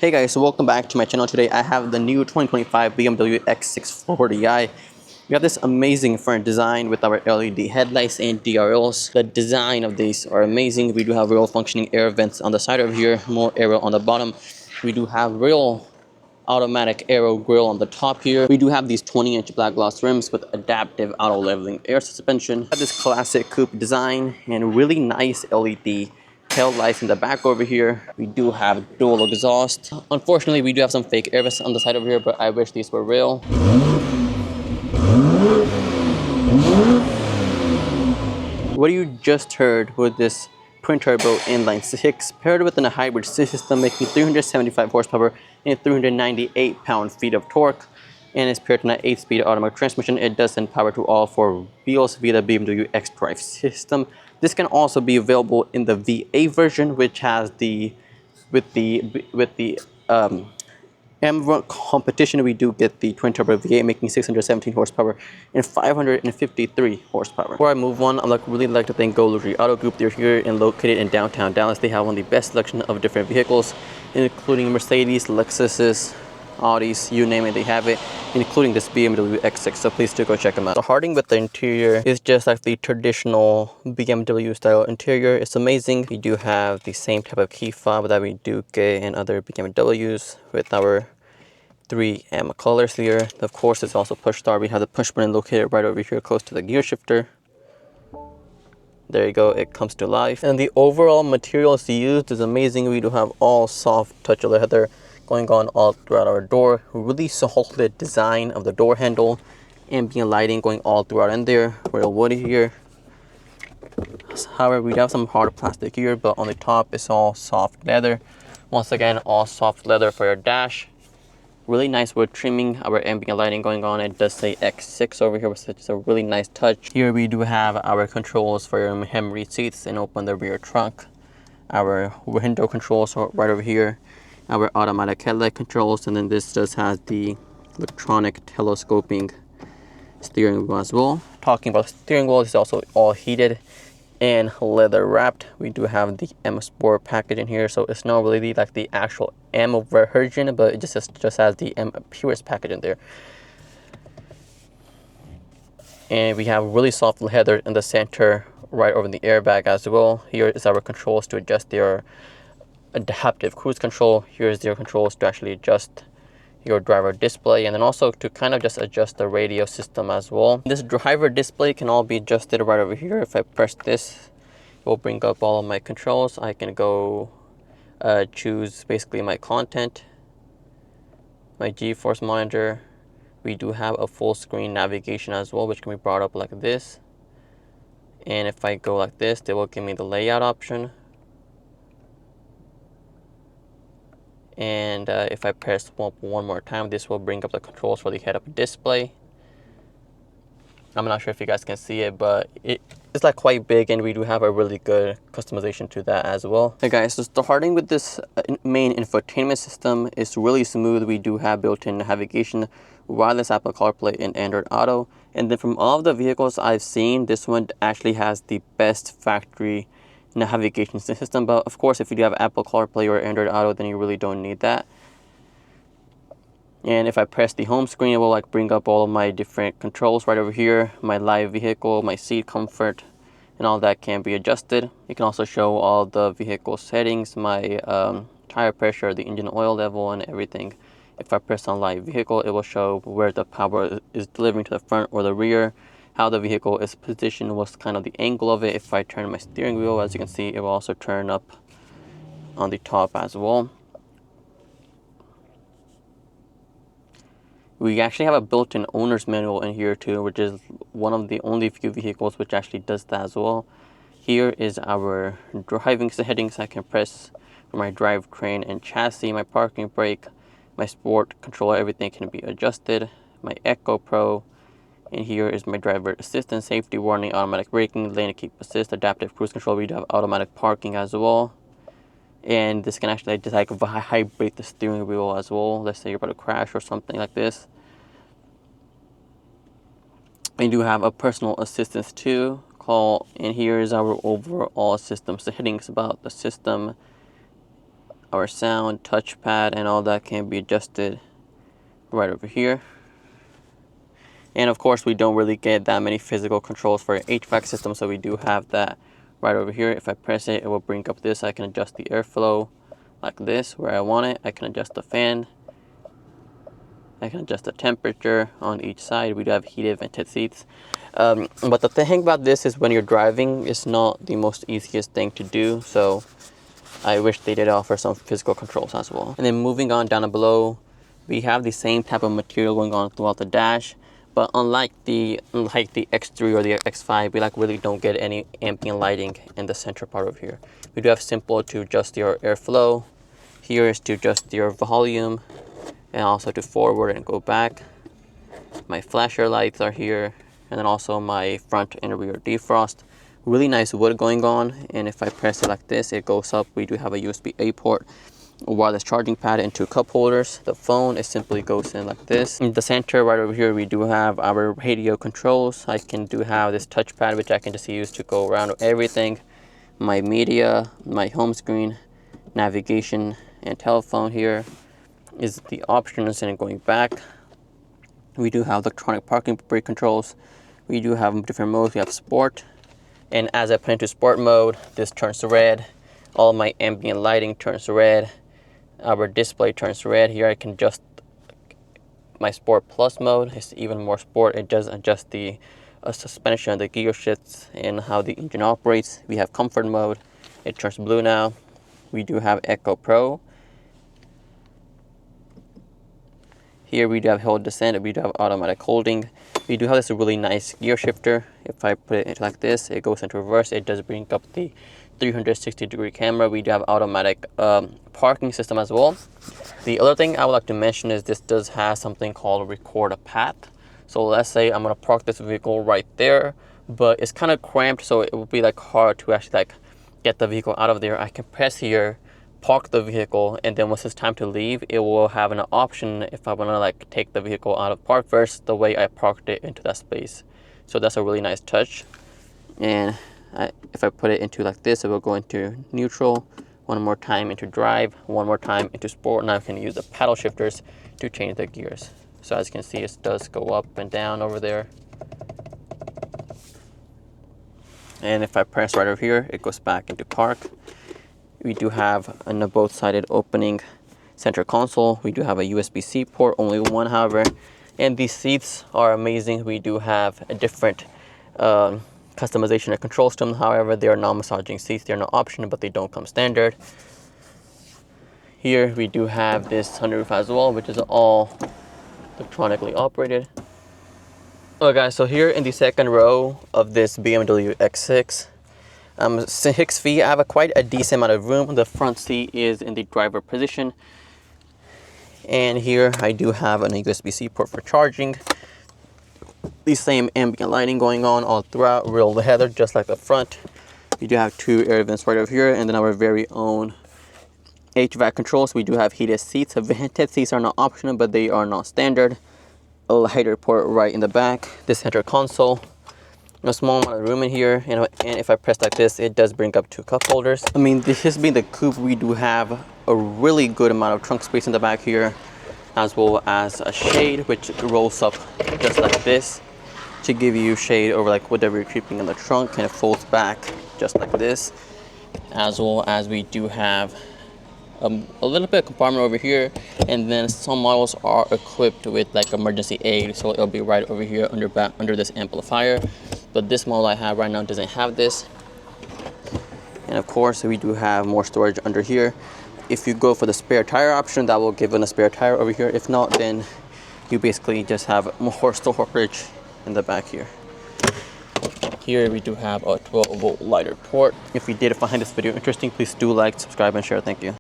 Hey guys, so welcome back to my channel. Today I have the new 2025 BMW X6 40i. We have this amazing front design with our LED headlights and DRLs. The design of these are amazing. We do have real functioning air vents on the side over here, more aero on the bottom. We do have real automatic aero grille on the top here. We do have these 20-inch black gloss rims with adaptive auto leveling air suspension. We have this classic coupe design and really nice LED tail lights in the back over here. We do have dual exhaust. Unfortunately, we do have some fake air vests on the side over here, but I wish these were real. What you just heard with this twin-turbo inline six paired with a hybrid system making 375 horsepower and 398 pound-feet of torque, and it's paired to an 8-speed automatic transmission. It does send power to all four wheels via the BMW xDrive system. This can also be available in the VA version, which has the M competition. We do get the twin turbo V8 making 617 horsepower and 553 horsepower. Before I move on, I'd really like to thank Go Luxury Auto Group. They're here and located in downtown Dallas. They have one of the best selection of different vehicles, including Mercedes, Lexuses, Audis, you name it, they have it, including this BMW X6, so please do go check them out. Starting with the interior is just like the traditional BMW style interior. It's amazing. We do have the same type of key fob that we do get in other BMWs with our 3M colors here. Of course, it's also push start. We have the push button located right over here close to the gear shifter. There you go, it comes to life. And the overall materials used is amazing. We do have all soft touch leather going on all throughout our door. Really solid design of the door handle. Ambient lighting going all throughout in there. Real wood here. However, we have some hard plastic here, but on the top it's all soft leather. Once again, all soft leather for your dash. Really nice wood trimming. Our ambient lighting going on. It does say X6 over here, which is a really nice touch. Here we do have our controls for your memory seats and open the rear trunk. Our window controls are right over here. Our automatic headlight controls, and then this does have the electronic telescoping steering wheel as well. Talking about steering wheel, it's also all heated and leather wrapped. We do have the M Sport package in here, so it's not really like the actual M version, but it just has the M Purist package in there. And we have really soft leather in the center, right over the airbag as well. Here is our controls to adjust your adaptive cruise control. Here's your controls to actually adjust your driver display, and then also to kind of just adjust the radio system as well. This driver display can all be adjusted right over here. If I press this, it will bring up all of my controls. I can go choose basically my content, my GeForce monitor. We do have a full screen navigation as well, which can be brought up like this. And if I go like this, they will give me the layout option. And if I press one more time, this will bring up the controls for the head-up display. I'm not sure if you guys can see it, but it's like quite big, and we do have a really good customization to that as well. Hey guys, so starting with this main infotainment system is really smooth. We do have built-in navigation, wireless Apple CarPlay, and Android Auto. And then from all of the vehicles I've seen, this one actually has the best factory navigation system. But of course, if you do have Apple CarPlay or Android Auto, then you really don't need that. And if I press the home screen, it will like bring up all of my different controls right over here. My live vehicle, my seat comfort, and all that can be adjusted. You can also show all the vehicle settings, my tire pressure, the engine oil level, and everything. If I press on live vehicle, it will show where the power is delivering to the front or the rear, how the vehicle is positioned, what's kind of the angle of it. If I turn my steering wheel, as you can see, it will also turn up on the top as well. We actually have a built-in owner's manual in here too, which is one of the only few vehicles which actually does that as well. Here is our driving settings. I can press for my drivetrain and chassis, my parking brake, my sport controller, everything can be adjusted. My Echo Pro. And here is my driver assistance, safety warning, automatic braking, lane keep assist, adaptive cruise control. We do have automatic parking as well. And this can actually just like vibrate the steering wheel as well. Let's say you're about to crash or something like this. We do have a personal assistance too. And here is our overall system settings about the system. our sound, touchpad, and all that can be adjusted right over here. And of course, we don't really get that many physical controls for an HVAC system, so we do have that right over here. If I press it, it will bring up this. I can adjust the airflow like this where I want it. I can adjust the fan. I can adjust the temperature on each side. We do have heated, vented seats. But the thing about this is when you're driving, it's not the most easiest thing to do. So I wish they did offer some physical controls as well. And then moving on down below, we have the same type of material going on throughout the dash. But unlike the X3 or the X5, we really don't get any ambient lighting in the center part over here. We do have simple to adjust your airflow. Here is to adjust your volume and also to forward and go back. My flasher lights are here, and then also my front and rear defrost. Really nice wood going on, and if I press it like this, it goes up. We do have a USB-A port, a wireless charging pad, and 2 cup holders. The phone, it simply goes in like this. In the center right over here, we do have our radio controls. I can have this touchpad, which I can just use to go around everything. My media, my home screen, navigation, and telephone. Here is the options, and going back, we do have electronic parking brake controls. We do have different modes. We have sport, and as I put into sport mode, this turns red. All my ambient lighting turns red. Our display turns red. Here I can adjust my Sport Plus mode. It's even more sport. It does adjust the suspension, the gear shifts, and how the engine operates. We have comfort mode. It turns blue now. We do have Echo Pro. Here we do have hill descent. We do have automatic holding. We do have this really nice gear shifter. If I put it into like this, it goes into reverse. It does bring up the 360-degree camera. We do have automatic parking system as well. The other thing I would like to mention is this does have something called record a path. So let's say I'm going to park this vehicle right there, but it's kind of cramped, so it would be hard to actually get the vehicle out of there. I can press here, park the vehicle, and then once it's time to leave, it will have an option if I want to take the vehicle out of park first, the way I parked it into that space. So that's a really nice touch. And if I put it into like this, it will go into neutral, one more time into drive, one more time into sport. Now I can use the paddle shifters to change the gears. So as you can see, it does go up and down over there. And if I press right over here, it goes back into park. We do have a both-sided opening center console. We do have a USB-C port, only one however. And these seats are amazing. We do have a different customization of control system. However, they are non-massaging seats. They're not optional, but they don't come standard. Here we do have this sunroof as well, which is all electronically operated. Okay guys, so here in the second row of this BMW X6, 6 feet, I have quite a decent amount of room. The front seat is in the driver position. And here I do have an USB-C port for charging. The same ambient lighting going on all throughout, real leather, just like the front. We do have 2 air vents right over here, and then our very own HVAC controls. We do have heated seats. Vented seats are not optional, but they are not standard. A lighter port right in the back. The center console. A small amount of room in here, and if I press like this, it does bring up 2 cup holders. I mean, this being the coupe, we do have a really good amount of trunk space in the back here, as well as a shade which rolls up just like this to give you shade over whatever you're keeping in the trunk, and it folds back just like this. As well as we do have a little bit of compartment over here, and then some models are equipped with emergency aid, so it'll be right over here under this amplifier. But this model I have right now doesn't have this. And of course we do have more storage under here. If you go for the spare tire option, that will give in a spare tire over here. If not, then you basically just have more storage in the back here. Here we do have a 12-volt lighter port. If you did find this video interesting, please do like, subscribe, and share. Thank you.